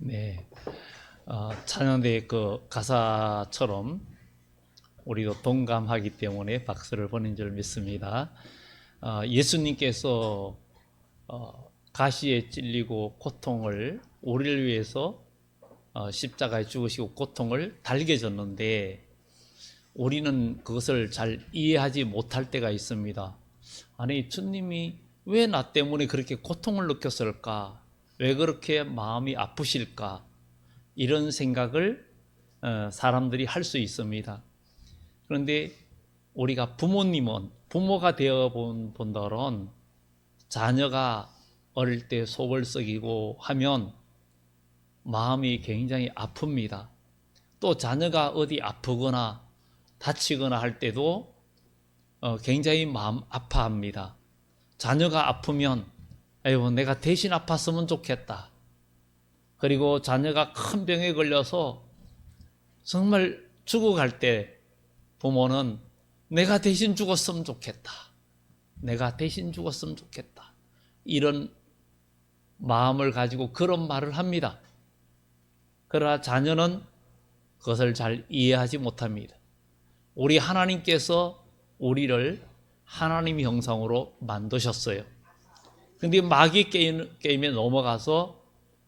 네, 찬양대 그 가사처럼 우리도 동감하기 때문에 박수를 보낸 줄 믿습니다. 예수님께서 가시에 찔리고 고통을 우리를 위해서 십자가에 죽으시고 고통을 달게 졌는데 우리는 그것을 잘 이해하지 못할 때가 있습니다. 아니, 주님이 왜 나 때문에 그렇게 고통을 느꼈을까? 왜 그렇게 마음이 아프실까? 이런 생각을 사람들이 할 수 있습니다. 그런데 우리가 부모가 되어 본다론 자녀가 어릴 때 속을 썩이고 하면 마음이 굉장히 아픕니다. 또 자녀가 어디 아프거나 다치거나 할 때도 굉장히 마음 아파합니다. 자녀가 아프면 아이고 내가 대신 아팠으면 좋겠다. 그리고 자녀가 큰 병에 걸려서 정말 죽어갈 때 부모는 내가 대신 죽었으면 좋겠다. 내가 대신 죽었으면 좋겠다. 이런 마음을 가지고 그런 말을 합니다. 그러나 자녀는 그것을 잘 이해하지 못합니다. 우리 하나님께서 우리를 하나님의 형상으로 만드셨어요. 근데 마귀 게임에 넘어가서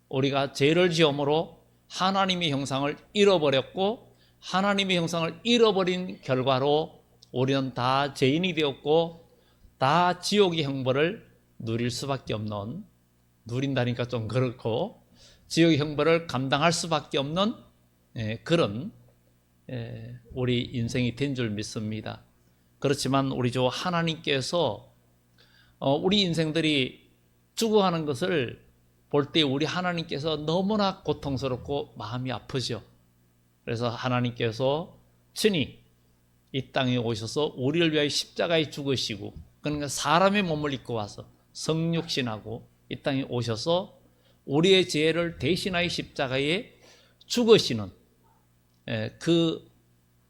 우리가 죄를 지음으로 하나님의 형상을 잃어버렸고 하나님의 형상을 잃어버린 결과로 우리는 다 죄인이 되었고 다 지옥의 형벌을 누릴 수밖에 없는, 누린다니까 좀 그렇고 지옥의 형벌을 감당할 수밖에 없는 그런 우리 인생이 된 줄 믿습니다. 그렇지만 우리 주 하나님께서 우리 인생들이 죽어가는 것을 볼 때 우리 하나님께서 너무나 고통스럽고 마음이 아프죠. 그래서 하나님께서 친히 이 땅에 오셔서 우리를 위하여 십자가에 죽으시고, 그러니까 사람의 몸을 입고 와서 성육신하고 이 땅에 오셔서 우리의 죄를 대신하여 십자가에 죽으시는 그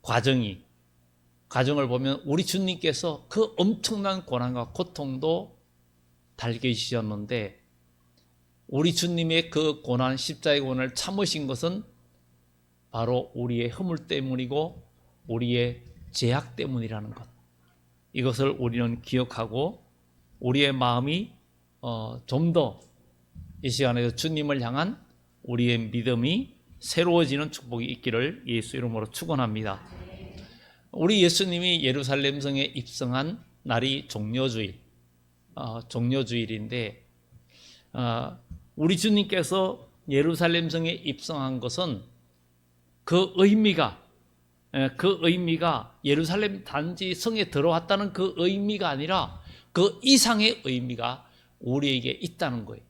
과정을 보면 우리 주님께서 그 엄청난 고난과 고통도 달게 우리 주님의 그 고난, 십자가의 고난을 참으신 것은 바로 우리의 허물 때문이고 우리의 죄악 때문이라는 것, 이것을 우리는 기억하고 우리의 마음이 좀 더 이 시간에도 주님을 향한 우리의 믿음이 새로워지는 축복이 있기를 예수 이름으로 축원합니다. 우리 예수님이 예루살렘 성에 입성한 날이 종려주일인데 우리 주님께서 예루살렘 성에 입성한 것은 그 의미가 예루살렘 단지 성에 들어왔다는 그 의미가 아니라 그 이상의 의미가 우리에게 있다는 거예요.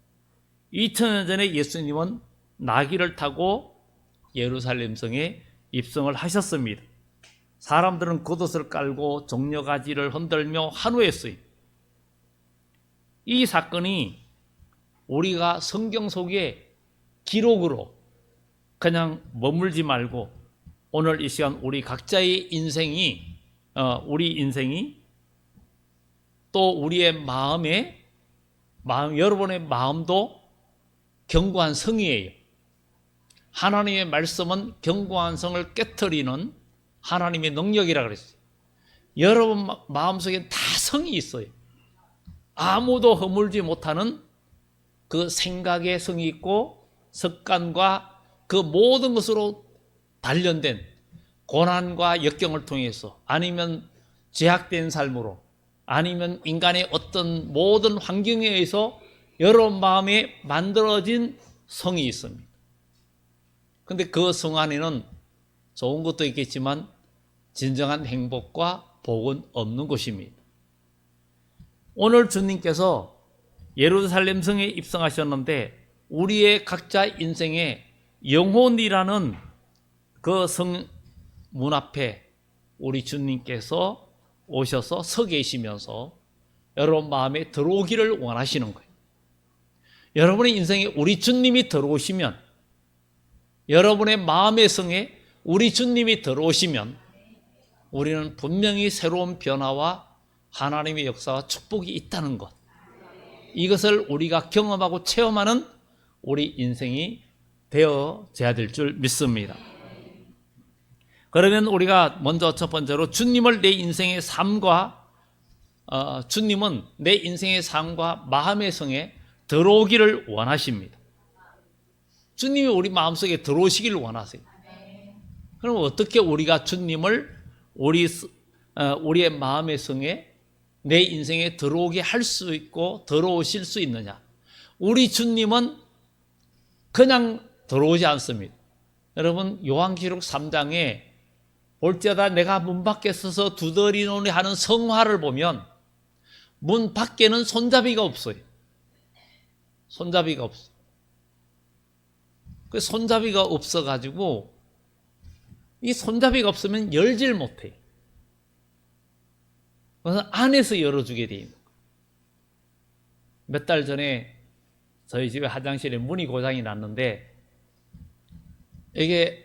2000년 전에 예수님은 나귀를 타고 예루살렘 성에 입성을 하셨습니다. 사람들은 겉옷을 깔고 종려가지를 흔들며 환호했어요. 이 사건이 우리가 성경 속에 기록으로 그냥 머물지 말고 오늘 이 시간 우리 각자의 인생이 또 우리의 여러분의 마음도 견고한 성이에요. 하나님의 말씀은 견고한 성을 깨트리는 하나님의 능력이라고 그랬어요. 여러분 마음속에 다 성이 있어요. 아무도 허물지 못하는 그 생각의 성이 있고 습관과 그 모든 것으로 단련된 고난과 역경을 통해서 아니면 제약된 삶으로 아니면 인간의 어떤 모든 환경에 의해서 여러분 마음에 만들어진 성이 있습니다. 그런데 그 성 안에는 좋은 것도 있겠지만 진정한 행복과 복은 없는 것입니다. 오늘 주님께서 예루살렘 성에 입성하셨는데 우리의 각자 인생에 영혼이라는 그 성 문 앞에 우리 주님께서 오셔서 서 계시면서 여러분 마음에 들어오기를 원하시는 거예요. 여러분의 인생에 우리 주님이 들어오시면, 여러분의 마음의 성에 우리 주님이 들어오시면 우리는 분명히 새로운 변화와 하나님의 역사와 축복이 있다는 것, 이것을 우리가 경험하고 체험하는 우리 인생이 되어져야 될 줄 믿습니다. 그러면 우리가 먼저 첫 번째로 주님을 내 인생의 삶과 주님은 내 인생의 삶과 마음의 성에 들어오기를 원하십니다. 주님이 우리 마음속에 들어오시기를 원하세요. 그럼 어떻게 우리가 주님을 우리의 마음의 성에 내 인생에 들어오게 할 수 있고 들어오실 수 있느냐? 우리 주님은 그냥 들어오지 않습니다. 여러분 요한계시록 3장에 볼때마다 내가 문 밖에 서서 두드리노니 하는 성화를 보면 문 밖에는 손잡이가 없어요. 손잡이가 없어. 그 손잡이가 없어가지고 이 손잡이가 없으면 열질 못해요. 그래서 안에서 열어주게 돼 있는 거예요. 몇 달 전에 저희 집에 화장실에 문이 고장이 났는데 이게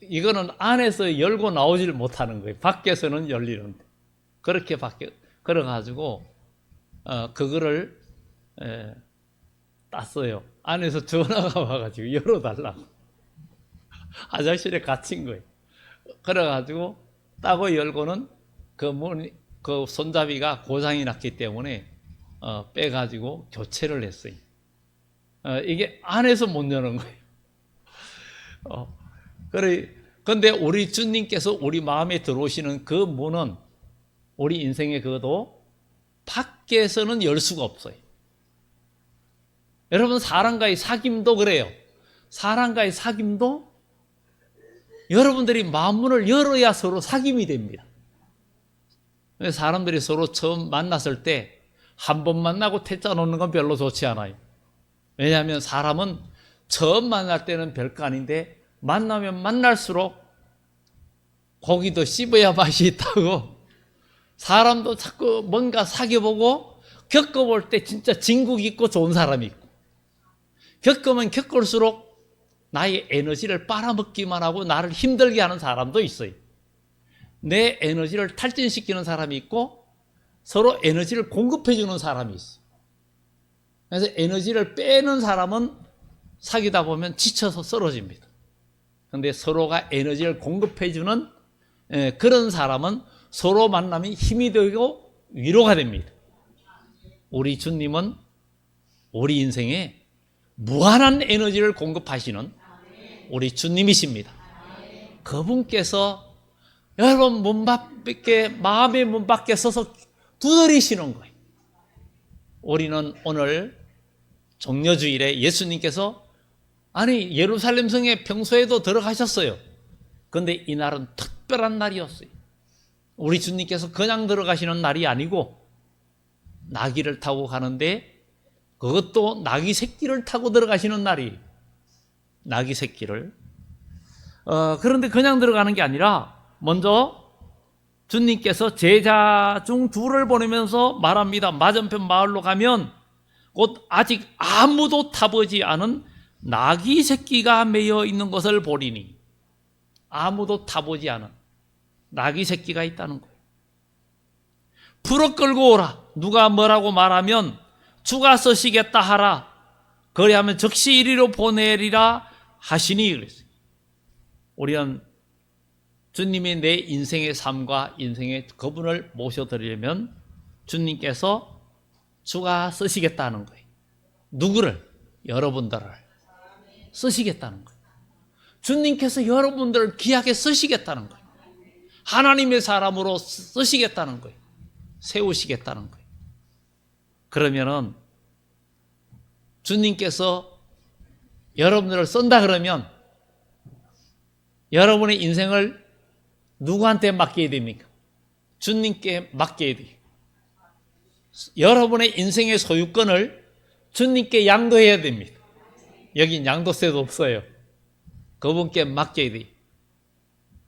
이거는 안에서 열고 나오질 못하는 거예요. 밖에서는 열리는데. 그렇게 그래가지고, 그거를, 땄어요. 안에서 전화가 와가지고 열어달라고. 화장실에 갇힌 거예요. 그래가지고, 따고 열고는 그 손잡이가 고장이 났기 때문에, 빼가지고 교체를 했어요. 이게 안에서 못 여는 거예요. 그런데 우리 주님께서 우리 마음에 들어오시는 그 문은 우리 인생의 그것도 밖에서는 열 수가 없어요. 여러분 사람과의 사귐도 그래요. 사람과의 사귐도 여러분들이 마음문을 열어야 서로 사귐이 됩니다. 사람들이 서로 처음 만났을 때 한 번 만나고 퇴짜 놓는 건 별로 좋지 않아요. 왜냐하면 사람은 처음 만날 때는 별거 아닌데 만나면 만날수록 고기도 씹어야 맛이 있다고 사람도 자꾸 뭔가 사귀어보고 겪어볼 때 진짜 진국이 있고 좋은 사람이 있고 겪으면 겪을수록 나의 에너지를 빨아먹기만 하고 나를 힘들게 하는 사람도 있어요. 내 에너지를 탈진시키는 사람이 있고 서로 에너지를 공급해주는 사람이 있어요. 그래서 에너지를 빼는 사람은 사귀다 보면 지쳐서 쓰러집니다. 그런데 서로가 에너지를 공급해주는 그런 사람은 서로 만나면 힘이 되고 위로가 됩니다. 우리 주님은 우리 인생에 무한한 에너지를 공급하시는 우리 주님이십니다. 그분께서 여러분 문 밖에 마음의 문 밖에 서서 두드리시는 거예요. 우리는 오늘 종려주일에 예수님께서 예루살렘 성에 평소에도 들어가셨어요. 그런데 이날은 특별한 날이었어요. 우리 주님께서 그냥 들어가시는 날이 아니고 나귀를 타고 가는데 그것도 나귀 새끼를 타고 들어가시는 날이 나귀 새끼를 그런데 그냥 들어가는 게 아니라 먼저 주님께서 제자 중 둘을 보내면서 말합니다. 맞은편 마을로 가면 곧 아직 아무도 타보지 않은 나귀 새끼가 매여 있는 것을 보리니 아무도 타보지 않은 나귀 새끼가 있다는 거예요. 풀어 끌고 오라. 누가 뭐라고 말하면 주가 쓰시겠다 하라. 그리하면 즉시 이리로 보내리라 하시니 그랬어요. 우리는 주님이 내 인생의 삶과 인생의 그분을 모셔드리려면 주님께서 주가 쓰시겠다는 거예요. 누구를? 여러분들을 쓰시겠다는 거예요. 주님께서 여러분들을 귀하게 쓰시겠다는 거예요. 하나님의 사람으로 쓰시겠다는 거예요. 세우시겠다는 거예요. 그러면은 주님께서 여러분들을 쓴다 그러면 여러분의 인생을 누구한테 맡겨야 됩니까? 주님께 맡겨야 돼요. 여러분의 인생의 소유권을 주님께 양도해야 됩니다. 여긴 양도세도 없어요. 그분께 맡겨야 돼요.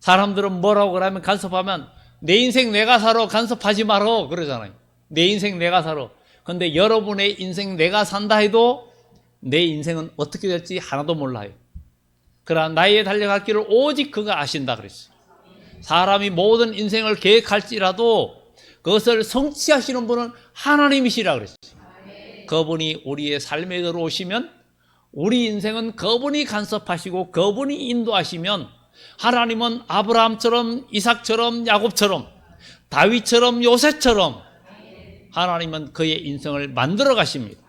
사람들은 뭐라고 그러면 간섭하면 내 인생 내가 살아 간섭하지 마라 그러잖아요. 내 인생 내가 살아. 그런데 여러분의 인생 내가 산다 해도 내 인생은 어떻게 될지 하나도 몰라요. 그러나 나의 달려갈 길을 오직 그가 아신다 그랬어요. 사람이 모든 인생을 계획할지라도 그것을 성취하시는 분은 하나님이시라 그랬어요. 그분이 우리의 삶에 들어오시면 우리 인생은 그분이 간섭하시고 그분이 인도하시면 하나님은 아브라함처럼 이삭처럼 야곱처럼 다윗처럼 요셉처럼 하나님은 그의 인생을 만들어 가십니다.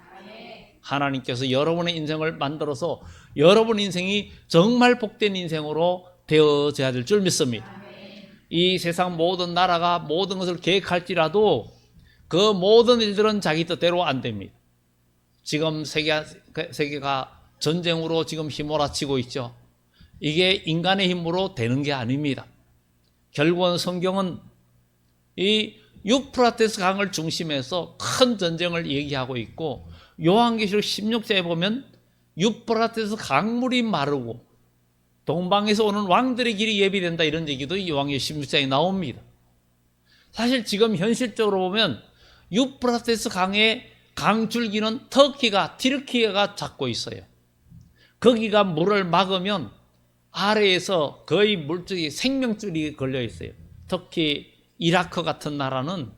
하나님께서 여러분의 인생을 만들어서 여러분 인생이 정말 복된 인생으로 되어져야 될 줄 믿습니다. 이 세상 모든 나라가 모든 것을 계획할지라도 그 모든 일들은 자기 뜻대로 안 됩니다. 지금 세계가 전쟁으로 지금 휘몰아치고 있죠. 이게 인간의 힘으로 되는 게 아닙니다. 결국은 성경은 이 유프라테스 강을 중심해서 큰 전쟁을 얘기하고 있고, 요한계시록 16장에 보면 유프라테스 강물이 마르고 동방에서 오는 왕들의 길이 예비된다, 이런 얘기도 요한계시록 16장에 나옵니다. 사실 지금 현실적으로 보면 유프라테스 강의 강줄기는 티르키예가 잡고 있어요. 거기가 물을 막으면 아래에서 거의 물줄기, 생명줄이 걸려 있어요. 특히 이라크 같은 나라는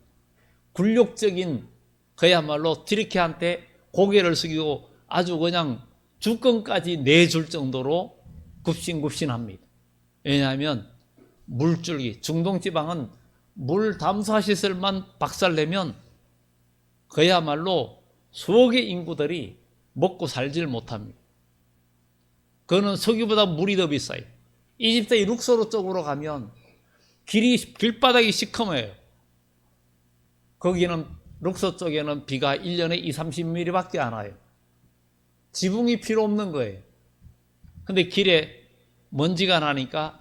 굴욕적인, 그야말로 티르키한테 고개를 숙이고 아주 그냥 주권까지 내줄 정도로 굽신굽신합니다. 왜냐하면 물줄기, 중동지방은 물 담수화 시설만 박살내면 그야말로 수억의 인구들이 먹고 살질 못합니다. 그거는 석유보다 물이 더 비싸요. 이집트의 룩소르 쪽으로 가면 길바닥이 시커매요. 거기는 룩소 쪽에는 비가 1년에 20-30mm 밖에 안 와요. 지붕이 필요 없는 거예요. 근데 길에 먼지가 나니까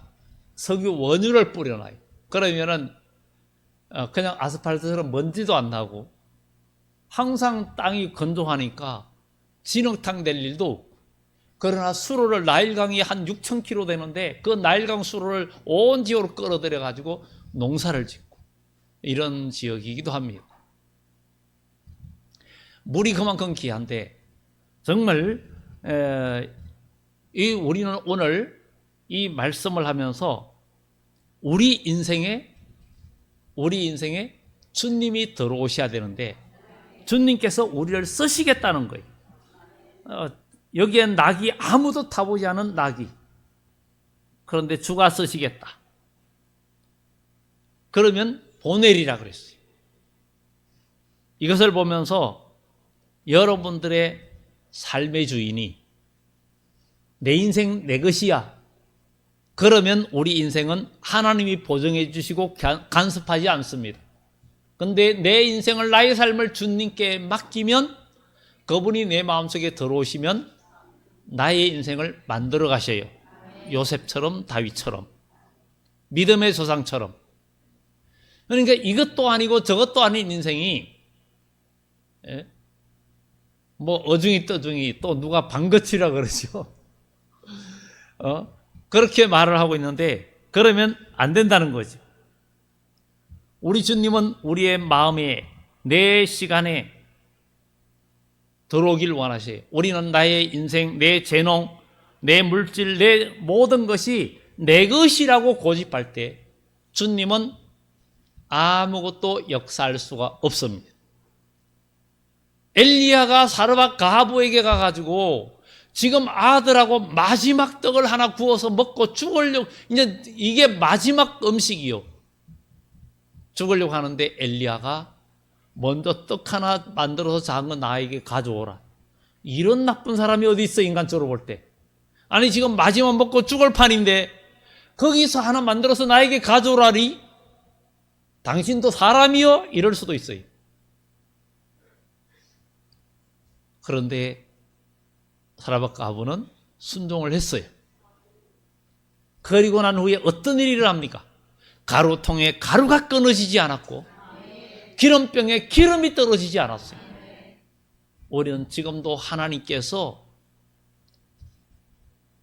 석유 원유를 뿌려놔요. 그러면은 그냥 아스팔트처럼 먼지도 안 나고 항상 땅이 건조하니까 진흙탕 될 일도 없고. 그러나 수로를, 나일강이 한 6,000km 되는데 그 나일강 수로를 온 지역으로 끌어들여 가지고 농사를 짓고 이런 지역이기도 합니다. 물이 그만큼 귀한데 정말 우리는 오늘 이 말씀을 하면서 우리 인생에 주님이 들어오셔야 되는데 주님께서 우리를 쓰시겠다는 거예요. 여기엔 낙이 아무도 타보지 않은 낙이, 그런데 주가 쓰시겠다. 그러면 보내리라 그랬어요. 이것을 보면서 여러분들의 삶의 주인이 내 인생 내 것이야. 그러면 우리 인생은 하나님이 보증해 주시고 간섭하지 않습니다. 그런데 내 인생을, 나의 삶을 주님께 맡기면 그분이 내 마음속에 들어오시면 나의 인생을 만들어 가셔요. 요셉처럼 다윗처럼, 믿음의 조상처럼. 그러니까 이것도 아니고 저것도 아닌 인생이, 뭐 어중이 떠중이, 또 누가 방거치라 그러죠. 그렇게 말을 하고 있는데 그러면 안 된다는 거죠. 우리 주님은 우리의 마음에, 내 시간에 들어오길 원하셔요. 우리는 나의 인생, 내 재능, 내 물질, 내 모든 것이 내 것이라고 고집할 때 주님은 아무것도 역사할 수가 없습니다. 엘리야가 사르밧 가부에게 가가지고 지금 아들하고 마지막 떡을 하나 구워서 먹고 죽으려고, 이제 이게 마지막 음식이요. 죽으려고 하는데 엘리야가 먼저 떡 하나 만들어서 작은 거 나에게 가져오라. 이런 나쁜 사람이 어디 있어, 인간적으로 볼 때. 아니 지금 마지막 먹고 죽을 판인데 거기서 하나 만들어서 나에게 가져오라니? 당신도 사람이요? 이럴 수도 있어요. 그런데 사르밧 가부는 순종을 했어요. 그리고 난 후에 어떤 일이 일어납니까? 가루통에 가루가 끊어지지 않았고 기름병에 기름이 떨어지지 않았어요. 우리는 지금도 하나님께서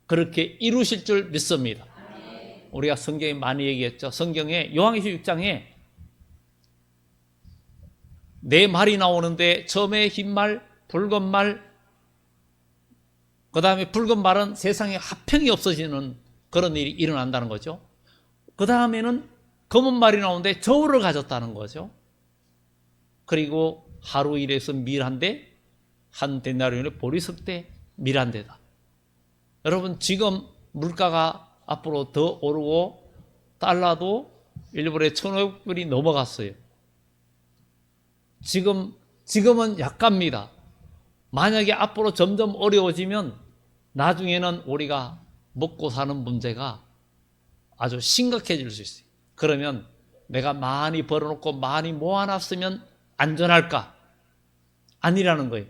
그렇게 이루실 줄 믿습니다. 우리가 성경에 많이 얘기했죠. 성경에 요한계시록 6장에 네 말이 나오는데 처음에 흰 말, 붉은 말, 그 다음에 붉은 말은 세상에 화평이 없어지는 그런 일이 일어난다는 거죠. 그 다음에는 검은 말이 나오는데 저울을 가졌다는 거죠. 그리고 하루 일해서 밀한데 한 데나리온에 보리석대, 밀한데다. 여러분, 지금 물가가 앞으로 더 오르고 달러도 1불에 1,500불이 넘어갔어요. 지금은 약합니다. 만약에 앞으로 점점 어려워지면 나중에는 우리가 먹고 사는 문제가 아주 심각해질 수 있어요. 그러면 내가 많이 벌어놓고 많이 모아놨으면 안전할까? 아니라는 거예요.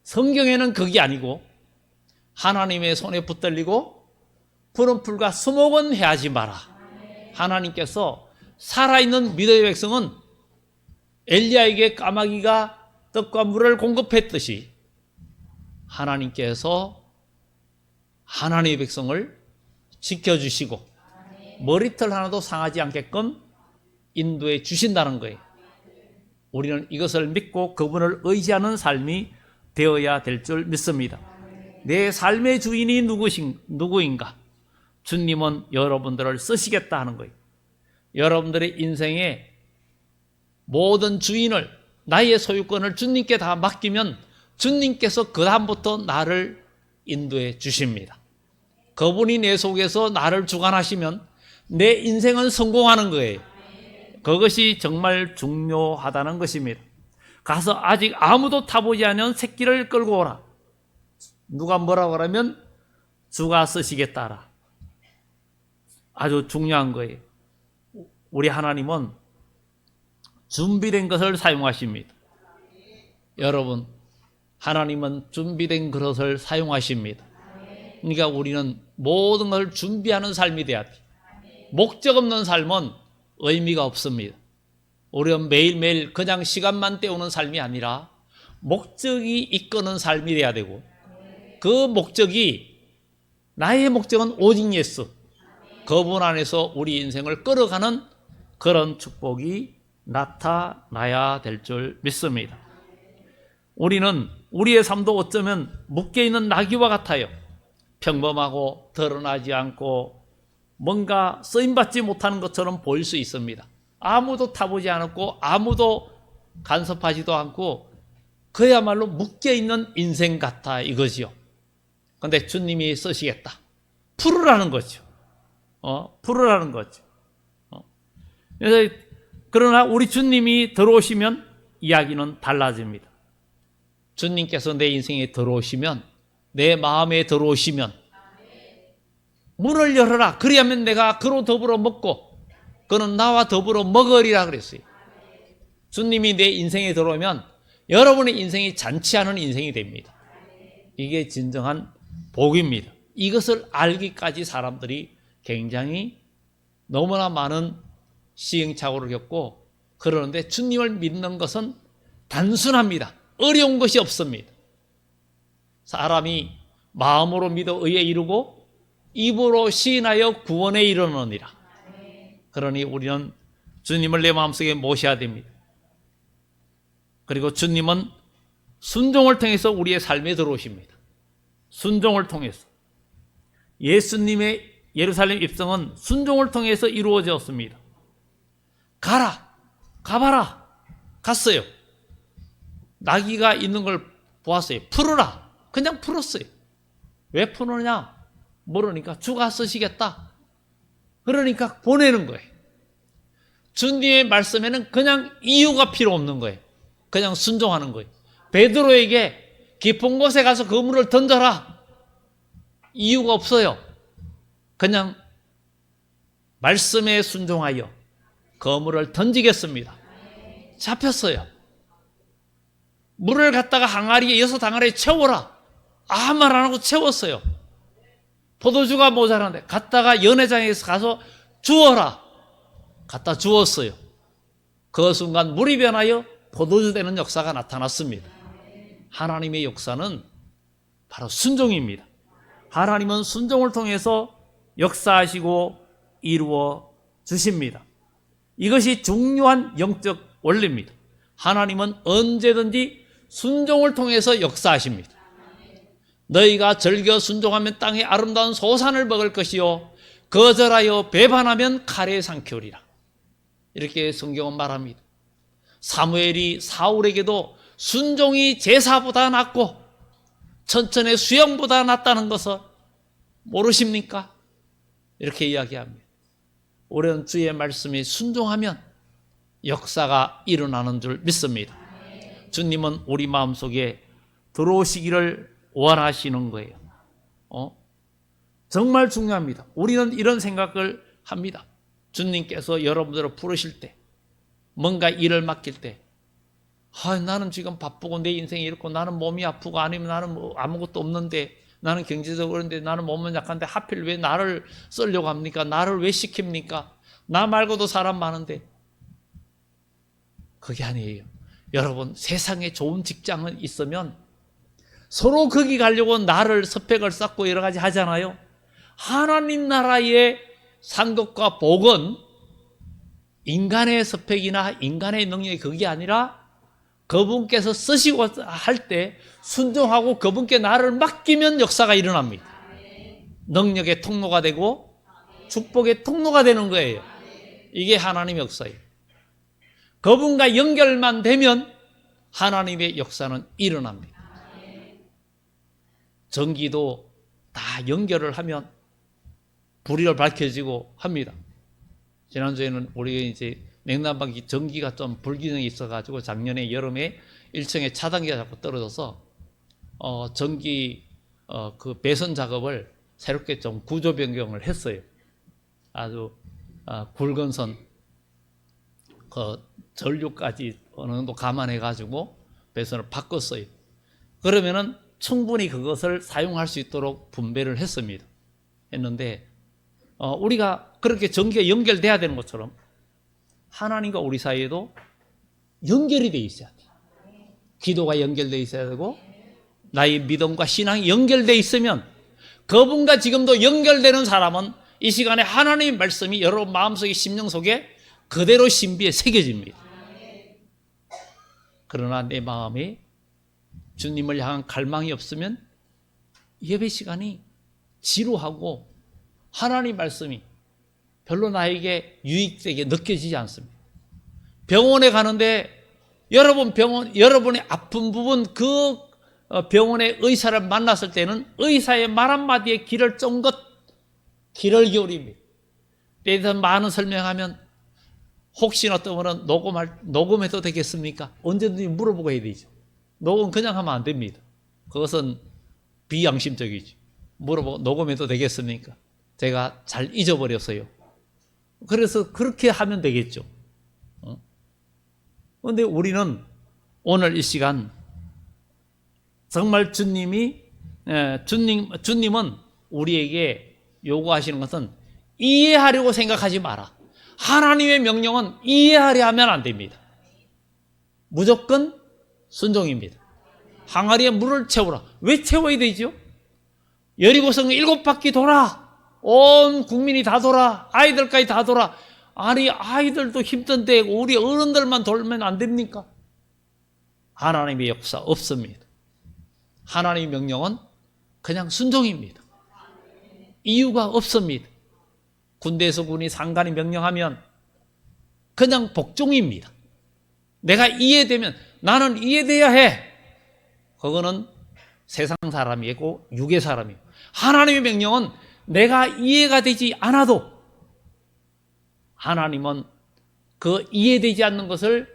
성경에는 그게 아니고 하나님의 손에 붙들리고 푸른 풀과 수목은 해하지 마라. 하나님께서 살아있는 믿음의 백성은 엘리야에게 까마귀가 떡과 물을 공급했듯이 하나님께서 하나님의 백성을 지켜주시고 머리털 하나도 상하지 않게끔 인도해 주신다는 거예요. 우리는 이것을 믿고 그분을 의지하는 삶이 되어야 될 줄 믿습니다. 내 삶의 주인이 누구인가? 주님은 여러분들을 쓰시겠다 하는 거예요. 여러분들의 인생의 모든 주인을, 나의 소유권을 주님께 다 맡기면 주님께서 그 다음부터 나를 인도해 주십니다. 그분이 내 속에서 나를 주관하시면 내 인생은 성공하는 거예요. 그것이 정말 중요하다는 것입니다. 가서 아직 아무도 타보지 않은 새끼를 끌고 오라. 누가 뭐라고 하면 주가 쓰시겠다라. 아주 중요한 거예요. 우리 하나님은 준비된 것을 사용하십니다. 여러분, 하나님은 준비된 그릇을 사용하십니다. 그러니까 우리는 모든 걸 준비하는 삶이 돼야 돼요. 목적 없는 삶은 의미가 없습니다. 우리는 매일매일 그냥 시간만 때우는 삶이 아니라 목적이 이끄는 삶이 돼야 되고, 그 목적이, 나의 목적은 오직 예수, 그분 안에서 우리 인생을 끌어가는 그런 축복이 나타나야 될 줄 믿습니다. 우리는 우리의 삶도 어쩌면 묶여있는 나귀와 같아요. 평범하고 드러나지 않고 뭔가 쓰임받지 못하는 것처럼 보일 수 있습니다. 아무도 타보지 않았고 아무도 간섭하지도 않고 그야말로 묶여있는 인생 같아 이거지요. 그런데 주님이 쓰시겠다. 풀으라는 거죠. 풀으라는 거죠. 그래서 그러나 우리 주님이 들어오시면 이야기는 달라집니다. 주님께서 내 인생에 들어오시면, 내 마음에 들어오시면 문을 열어라. 그리하면 내가 그로 더불어 먹고 그는 나와 더불어 먹으리라 그랬어요. 주님이 내 인생에 들어오면 여러분의 인생이 잔치하는 인생이 됩니다. 이게 진정한 복입니다. 이것을 알기까지 사람들이 굉장히 너무나 많은 시행착오를 겪고 그러는데, 주님을 믿는 것은 단순합니다. 어려운 것이 없습니다. 사람이 마음으로 믿어 의에 이르고 입으로 시인하여 구원에 이르느니라. 그러니 우리는 주님을 내 마음속에 모셔야 됩니다. 그리고 주님은 순종을 통해서 우리의 삶에 들어오십니다. 순종을 통해서. 예수님의 예루살렘 입성은 순종을 통해서 이루어졌습니다. 가봐라. 갔어요. 나귀가 있는 걸 보았어요. 풀어라. 그냥 풀었어요. 왜 풀느냐? 모르니까 주가 쓰시겠다. 그러니까 보내는 거예요. 주님의 말씀에는 그냥 이유가 필요 없는 거예요. 그냥 순종하는 거예요. 베드로에게 깊은 곳에 가서 그물을 던져라. 이유가 없어요. 그냥 말씀에 순종하여 그물을 던지겠습니다. 잡혔어요. 물을 갖다가 항아리에 6항아리에 채워라. 아무 말 안 하고 채웠어요. 포도주가 모자란데 갔다가 연회장에서 가서 주어라. 갖다 주었어요. 그 순간 물이 변하여 포도주 되는 역사가 나타났습니다. 하나님의 역사는 바로 순종입니다. 하나님은 순종을 통해서 역사하시고 이루어 주십니다. 이것이 중요한 영적 원리입니다. 하나님은 언제든지 순종을 통해서 역사하십니다. 너희가 즐겨 순종하면 땅의 아름다운 소산을 먹을 것이요 거절하여 배반하면 칼에 삼키리라. 이렇게 성경은 말합니다. 사무엘이 사울에게도 순종이 제사보다 낫고 천천의 수영보다 낫다는 것을 모르십니까? 이렇게 이야기합니다. 우리는 주의 말씀에 순종하면 역사가 일어나는 줄 믿습니다. 주님은 우리 마음속에 들어오시기를 원하시는 거예요. 정말 중요합니다. 우리는 이런 생각을 합니다. 주님께서 여러분들을 부르실 때, 뭔가 일을 맡길 때, 나는 지금 바쁘고 내 인생이 이렇고 나는 몸이 아프고 아니면 나는 뭐 아무것도 없는데 나는 경제적으로 그런데 나는 몸은 약한데 하필 왜 나를 쓰려고 합니까? 나를 왜 시킵니까? 나 말고도 사람 많은데. 그게 아니에요. 여러분, 세상에 좋은 직장은 있으면 서로 거기 가려고 나를 스펙을 쌓고 여러 가지 하잖아요. 하나님 나라의 상급과 복은 인간의 스펙이나 인간의 능력이 그게 아니라 그분께서 쓰시고 할 때 순종하고 그분께 나를 맡기면 역사가 일어납니다. 능력의 통로가 되고 축복의 통로가 되는 거예요. 이게 하나님의 역사예요. 그분과 연결만 되면 하나님의 역사는 일어납니다. 전기도 다 연결을 하면 불이 밝혀지고 합니다. 지난주에는 우리가 이제 냉난방기 전기가 좀 불균형이 있어가지고 작년에 여름에 1층에 차단기가 자꾸 떨어져서 전기 그 배선 작업을 새롭게 좀 구조 변경을 했어요. 아주 굵은 선 그 전류까지 어느 정도 감안해가지고 배선을 바꿨어요. 그러면은 충분히 그것을 사용할 수 있도록 분배를 했는데 우리가 그렇게 전기가 연결돼야 되는 것처럼 하나님과 우리 사이에도 연결이 돼 있어야 돼. 기도가 연결돼 있어야 되고 나의 믿음과 신앙이 연결돼 있으면 그분과 지금도 연결되는 사람은 이 시간에 하나님의 말씀이 여러분 마음속에 심령 속에 그대로 신비에 새겨집니다. 그러나 내 마음에 주님을 향한 갈망이 없으면 예배 시간이 지루하고 하나님 말씀이 별로 나에게 유익되게 느껴지지 않습니다. 병원에 가는데 여러분의 아픈 부분 그 병원의 의사를 만났을 때는 의사의 말 한마디에 귀를 쫑긋 귀를 기울입니다. 때에 대해서 많은 설명하면 혹시나 어떤 분은 녹음해도 되겠습니까? 언제든지 물어보고 해야 되죠. 녹음 그냥 하면 안 됩니다. 그것은 비양심적이죠. 물어보고 녹음해도 되겠습니까? 제가 잘 잊어버렸어요. 그래서 그렇게 하면 되겠죠. 그런데 우리는 오늘 이 시간 정말 주님은 우리에게 요구하시는 것은 이해하려고 생각하지 마라. 하나님의 명령은 이해하려 하면 안 됩니다. 무조건 순종입니다. 항아리에 물을 채우라. 왜 채워야 되죠? 여리고성 7바퀴 돌아. 온 국민이 다 돌아. 아이들까지 다 돌아. 아니 아이들도 힘든데 우리 어른들만 돌면 안 됩니까? 하나님의 역사 없습니다. 하나님의 명령은 그냥 순종입니다. 이유가 없습니다. 군대에서 군이 상관이 명령하면 그냥 복종입니다. 내가 이해되면 나는 이해돼야 해. 그거는 세상 사람이고 육의 사람이고 하나님의 명령은 내가 이해가 되지 않아도 하나님은 그 이해되지 않는 것을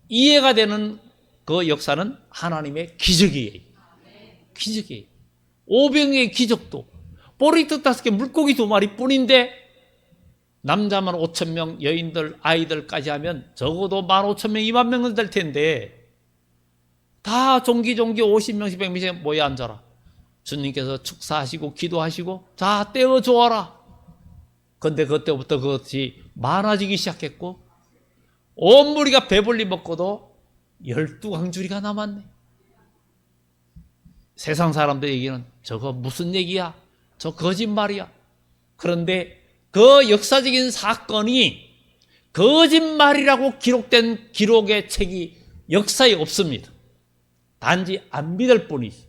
이해가 되는 그 역사는 하나님의 기적이에요. 기적이에요. 오병의 기적도 보리떡 5개 물고기 2마리 뿐인데 남자만 5,000명 여인들 아이들까지 하면 적어도 15,000명 20,000명 될 텐데 다 종기 50명씩 100명씩 모여 앉아라. 주님께서 축사하시고 기도하시고 자 떼어줘라. 근데 그때부터 그것이 많아지기 시작했고 온 무리가 배불리 먹고도 12광주리가 남았네. 세상 사람들 얘기는 저거 무슨 얘기야? 저 거짓말이야. 그런데 그 역사적인 사건이 거짓말이라고 기록된 기록의 책이 역사에 없습니다. 단지 안 믿을 뿐이지.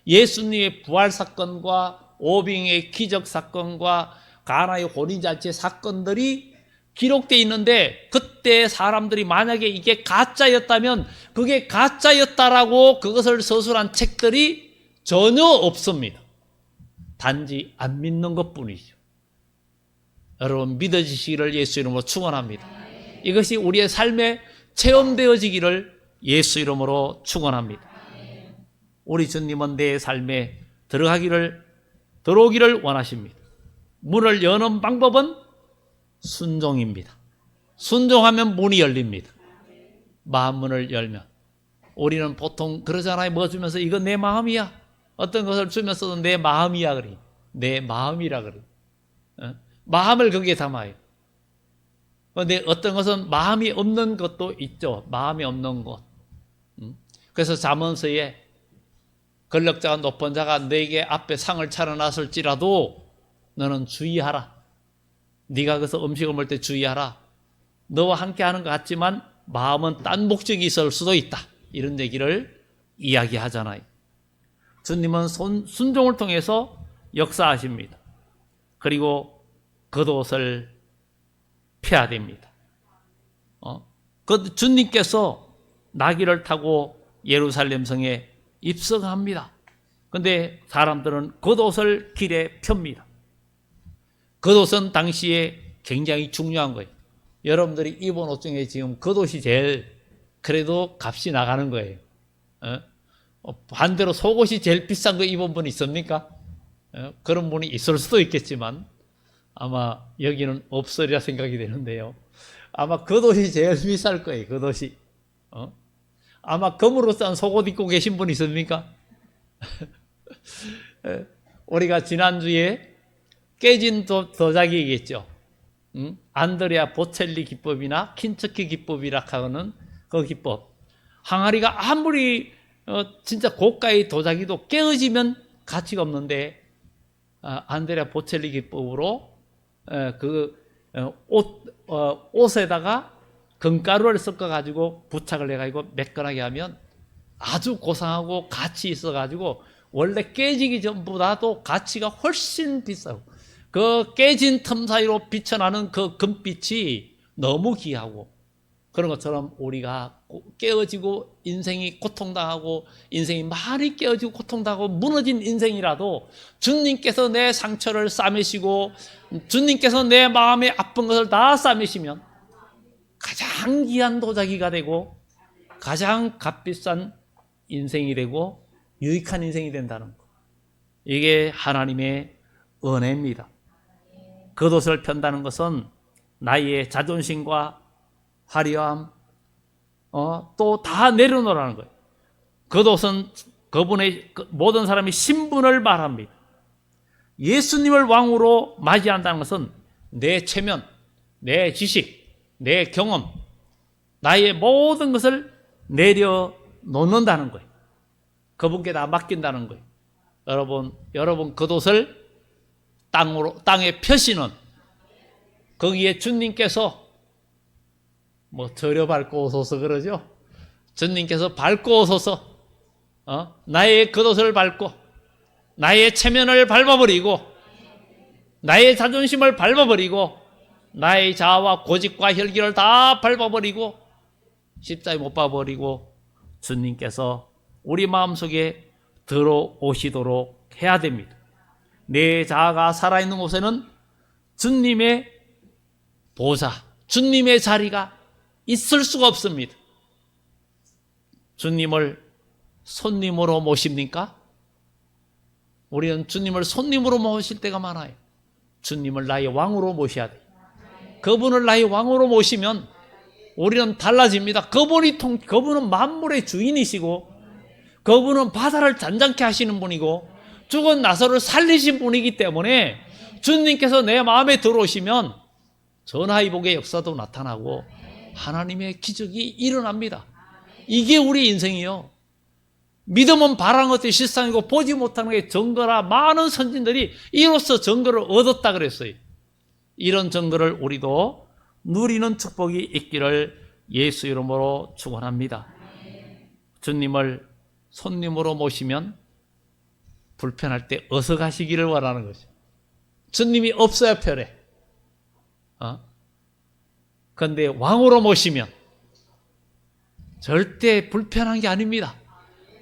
예수님의 부활 사건과 오병의 기적 사건과 가나의 혼인잔치 사건들이 기록되어 있는데 그때 사람들이 만약에 이게 가짜였다면 그게 가짜였다라고 그것을 서술한 책들이 전혀 없습니다. 단지 안 믿는 것뿐이죠. 여러분 믿어지시기를 예수 이름으로 축원합니다. 이것이 우리의 삶에 체험되어지기를 예수 이름으로 축원합니다. 우리 주님은 내 삶에 들어오기를 원하십니다. 문을 여는 방법은 순종입니다. 순종하면 문이 열립니다. 마음문을 열면. 우리는 보통 그러잖아요. 뭐 주면서 이거 내 마음이야. 어떤 것을 주면서도 내 마음이야 그래. 내 마음이라 그래. 마음을 거기에 담아요. 그런데 어떤 것은 마음이 없는 것도 있죠. 마음이 없는 것. 그래서 잠언서에 권력자가 높은 자가 너에게 앞에 상을 차려놨을지라도 너는 주의하라. 네가 거기서 음식을 먹을 때 주의하라. 너와 함께 하는 것 같지만 마음은 딴 목적이 있을 수도 있다. 이런 얘기를 이야기하잖아요. 주님은 순종을 통해서 역사하십니다. 그리고 겉옷을 펴야 됩니다. 주님께서 나귀를 타고 예루살렘 성에 입성합니다. 그런데 사람들은 겉옷을 길에 펴니다. 겉옷은 당시에 굉장히 중요한 거예요. 여러분들이 입은 옷 중에 지금 겉옷이 제일 그래도 값이 나가는 거예요. 반대로 속옷이 제일 비싼 거 입은 분 있습니까? 그런 분이 있을 수도 있겠지만 아마 여기는 없으리라 생각이 되는데요. 아마 겉옷이 제일 비쌀 거예요. 겉옷이. 아마 금으로 싼 속옷 입고 계신 분 있습니까? 우리가 지난주에 깨진 도자기겠죠. 안드레아 보첼리 기법이나 킨츠키 기법이라 하는 그 기법. 항아리가 아무리 진짜 고가의 도자기도 깨어지면 가치가 없는데 안드레아 보첼리 기법으로 옷에다가 금가루를 섞어가지고 부착을 해가지고 매끈하게 하면 아주 고상하고 가치 있어가지고 원래 깨지기 전보다도 가치가 훨씬 비싸고 그 깨진 틈 사이로 비쳐나는 그 금빛이 너무 귀하고 그런 것처럼 우리가 깨어지고 인생이 고통당하고 인생이 많이 깨어지고 고통당하고 무너진 인생이라도 주님께서 내 상처를 싸매시고 주님께서 내 마음에 아픈 것을 다 싸매시면 가장 귀한 도자기가 되고 가장 값비싼 인생이 되고 유익한 인생이 된다는 것. 이게 하나님의 은혜입니다. 겉옷을 편다는 것은 나의 자존심과 화려함 또 다 내려놓으라는 거예요. 겉옷은 그분의 모든 사람의 신분을 말합니다. 예수님을 왕으로 맞이한다는 것은 내 체면, 내 지식, 내 경험, 나의 모든 것을 내려놓는다는 거예요. 그분께 다 맡긴다는 거예요. 여러분 겉옷을 땅에 펴시는 거기에 주님께서 저려 밟고 오소서 그러죠. 주님께서 밟고 오소서. 나의 겉옷을 밟고 나의 체면을 밟아버리고 나의 자존심을 밟아버리고 나의 자아와 고집과 혈기를 다 밟아버리고 십자가에 못 박아버리고 주님께서 우리 마음속에 들어오시도록 해야 됩니다. 내 자아가 살아있는 곳에는 주님의 보좌, 주님의 자리가 있을 수가 없습니다. 주님을 손님으로 모십니까? 우리는 주님을 손님으로 모실 때가 많아요. 주님을 나의 왕으로 모셔야 돼요. 그분을 나의 왕으로 모시면 우리는 달라집니다. 그분은 만물의 주인이시고 그분은 바다를 잔잔케 하시는 분이고 죽은 나사로를 살리신 분이기 때문에 주님께서 내 마음에 들어오시면 전화위복의 역사도 나타나고 하나님의 기적이 일어납니다. 이게 우리 인생이요. 믿음은 바라는 것이 실상이고 보지 못하는 게 증거라. 많은 선진들이 이로써 증거를 얻었다 그랬어요. 이런 증거를 우리도 누리는 축복이 있기를 예수 이름으로 축원합니다. 주님을 손님으로 모시면 불편할 때 어서 가시기를 원하는 것이죠. 주님이 없어야 편해. 그런데 왕으로 모시면 절대 불편한 게 아닙니다.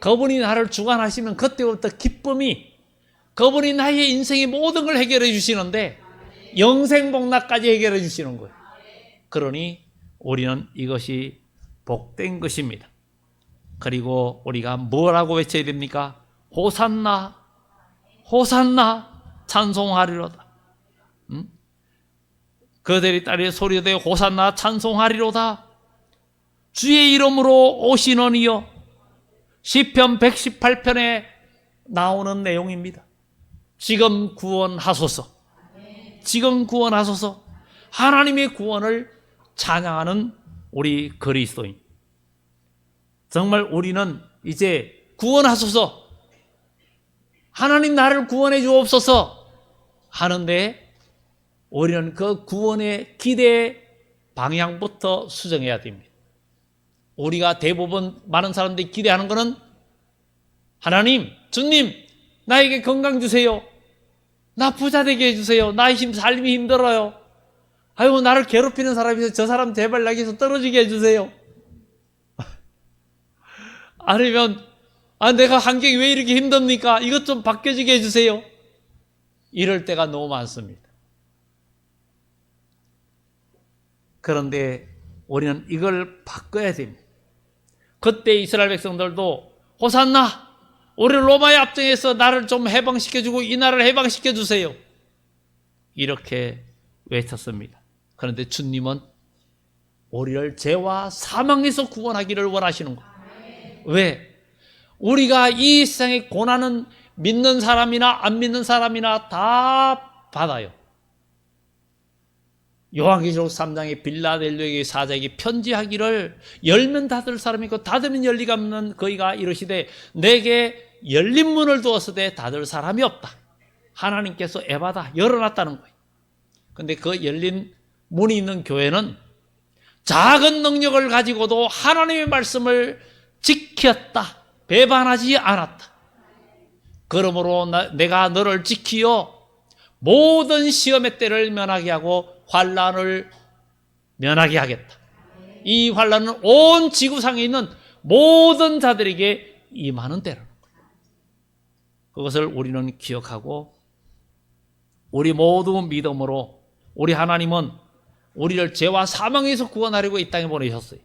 그분이 나를 주관하시면 그때부터 기쁨이, 그분이 나의 인생의 모든 걸 해결해 주시는데 영생복락까지 해결해 주시는 거예요. 그러니 우리는 이것이 복된 것입니다. 그리고 우리가 뭐라고 외쳐야 됩니까? 호산나, 호산나 찬송하리로다. 그들이 딸의 소리되 호산나 찬송하리로다. 주의 이름으로 오시는 이여. 시편 118편에 나오는 내용입니다. 지금 구원하소서. 지금 구원하소서. 하나님의 구원을 찬양하는 우리 그리스도인. 정말 우리는 이제 구원하소서, 하나님 나를 구원해 주옵소서 하는데 우리는 그 구원의 기대 방향부터 수정해야 됩니다. 우리가 대부분 많은 사람들이 기대하는 것은 하나님, 주님, 나에게 건강 주세요. 나 부자 되게 해주세요. 나의 삶이 힘들어요. 아유, 나를 괴롭히는 사람이 있어요. 저 사람 제발 나에게서 떨어지게 해주세요. 아니면 내가 환경이 왜 이렇게 힘듭니까? 이것 좀 바뀌어지게 해주세요. 이럴 때가 너무 많습니다. 그런데 우리는 이걸 바꿔야 됩니다. 그때 이스라엘 백성들도 호산나, 우리 로마의 압정에서 나를 좀 해방시켜주고 이 나라를 해방시켜주세요. 이렇게 외쳤습니다. 그런데 주님은 우리를 죄와 사망에서 구원하기를 원하시는 거예요. 왜? 우리가 이 세상의 고난은 믿는 사람이나 안 믿는 사람이나 다 받아요. 요한계시록 3장에 빌라델로에게 사자에게 편지하기를 열면 닫을 사람이 있고 닫으면 열리가 없는 그이가 이르시되 내게 열린 문을 두었으되 닫을 사람이 없다. 하나님께서 에바다 열어놨다는 거예요. 그런데 그 열린 문이 있는 교회는 작은 능력을 가지고도 하나님의 말씀을 지켰다. 배반하지 않았다. 그러므로 내가 너를 지키어 모든 시험의 때를 면하게 하고 환난을 면하게 하겠다. 이 환난은 온 지구상에 있는 모든 자들에게 임하는 때라는 거예요. 그것을 우리는 기억하고 우리 모두 믿음으로 우리 하나님은 우리를 죄와 사망에서 구원하려고 이 땅에 보내셨어요.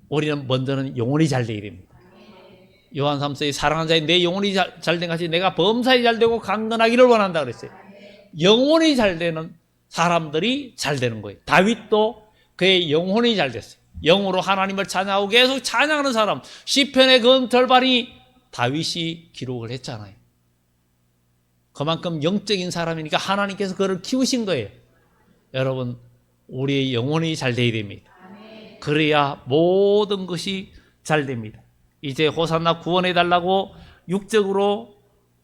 우리는 먼저는 영혼이 잘 되어야 됩니다. 요한 3서에 사랑하는 자의 내 영혼이 잘된 같이 내가 범사에 잘되고 강건하기를 원한다 그랬어요. 영혼이 잘되는 사람들이 잘되는 거예요. 다윗도 그의 영혼이 잘됐어요. 영으로 하나님을 찬양하고 계속 찬양하는 사람, 시편의 그 절반이 다윗이 기록을 했잖아요. 그만큼 영적인 사람이니까 하나님께서 그를 키우신 거예요. 여러분, 우리의 영혼이 잘 되어야 됩니다. 그래야 모든 것이 잘 됩니다. 이제 호산나 구원해달라고 육적으로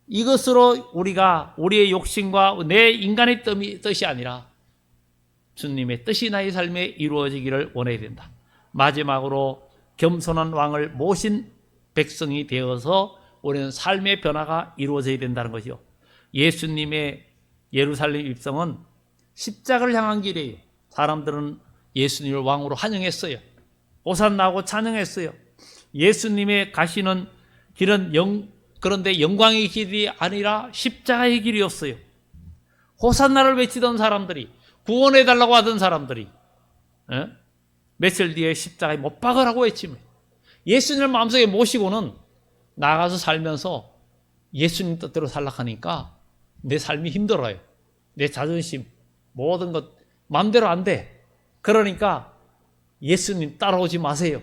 이것으로 우리가 우리의 욕심과 내 인간의 뜻이 아니라 주님의 뜻이 나의 삶에 이루어지기를 원해야 된다. 마지막으로 겸손한 왕을 모신 백성이 되어서 우리는 삶의 변화가 이루어져야 된다는 것이요. 예수님의 예루살렘 입성은 십자가를 향한 길이에요. 사람들은 예수님을 왕으로 환영했어요. 호산나하고 찬양했어요. 예수님의 가시는 길은 그런데 영광의 길이 아니라 십자가의 길이었어요. 호산나를 외치던 사람들이, 구원해달라고 하던 사람들이 며칠 뒤에 십자가에 못 박으라고 외치면 예수님을 마음속에 모시고는 나가서 살면서 예수님 뜻대로 살락하니까 내 삶이 힘들어요. 내 자존심, 모든 것 마음대로 안 돼. 그러니까 예수님 따라오지 마세요.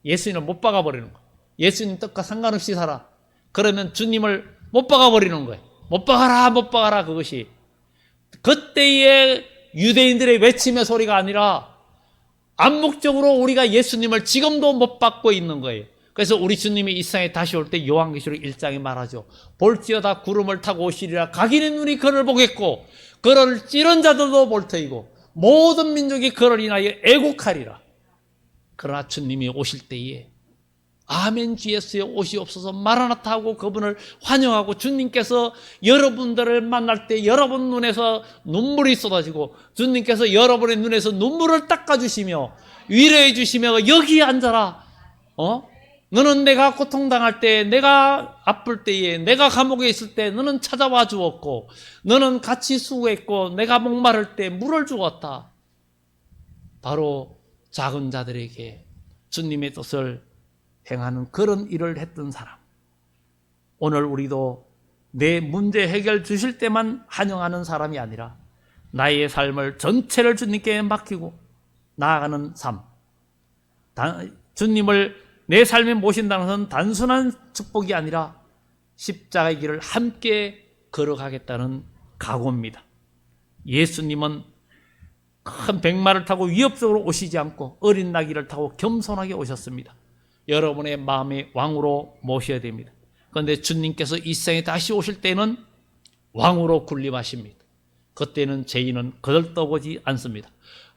예수님을 못 박아버리는 거예요. 예수님 뜻과 상관없이 살아. 그러면 주님을 못 박아버리는 거예요. 못 박아라, 못 박아라. 그것이 그때의 유대인들의 외침의 소리가 아니라 암묵적으로 우리가 예수님을 지금도 못 박고 있는 거예요. 그래서 우리 주님이 이 세상에 다시 올 때 요한계시록 1장에 말하죠. 볼지어다 구름을 타고 오시리라. 각인의 눈이 그를 보겠고 그를 찌른 자들도 볼 터이고 모든 민족이 그를 인하여 애국하리라. 그러나 주님이 오실 때에 아멘 주 예수의 오시옵소서 마라나타 하고 그분을 환영하고 주님께서 여러분들을 만날 때 여러분 눈에서 눈물이 쏟아지고 주님께서 여러분의 눈에서 눈물을 닦아주시며 위로해 주시며 여기 앉아라. 너는 내가 고통당할 때, 내가 아플 때에, 내가 감옥에 있을 때 너는 찾아와 주었고, 너는 같이 수고했고, 내가 목마를 때 물을 주었다. 바로 작은 자들에게 주님의 뜻을 행하는 그런 일을 했던 사람. 오늘 우리도 내 문제 해결 주실 때만 환영하는 사람이 아니라 나의 삶을 전체를 주님께 맡기고 나아가는 삶. 주님을 내 삶에 모신다는 것은 단순한 축복이 아니라 십자가의 길을 함께 걸어가겠다는 각오입니다. 예수님은 큰 백마를 타고 위협적으로 오시지 않고 어린 나귀를 타고 겸손하게 오셨습니다. 여러분의 마음의 왕으로 모셔야 됩니다. 그런데 주님께서 이 세상에 다시 오실 때는 왕으로 군림하십니다. 그때는 죄인은 거들떠보지 않습니다.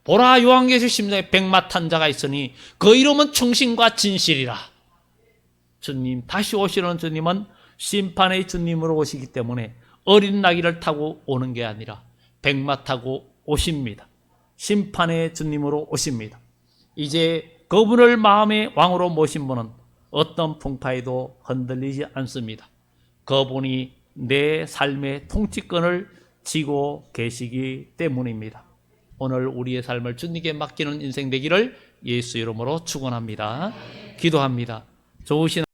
보라, 요한계시록 10장에 백마 탄 자가 있으니 그 이름은 충신과 진실이라. 주님, 다시 오시는 주님은 심판의 주님으로 오시기 때문에 어린 나귀를 타고 오는 게 아니라 백마 타고 오십니다. 심판의 주님으로 오십니다. 이제 그분을 마음의 왕으로 모신 분은 어떤 풍파에도 흔들리지 않습니다. 그분이 내 삶의 통치권을 쥐고 계시기 때문입니다. 오늘 우리의 삶을 주님께 맡기는 인생 되기를 예수 이름으로 축원합니다. 기도합니다. 좋으신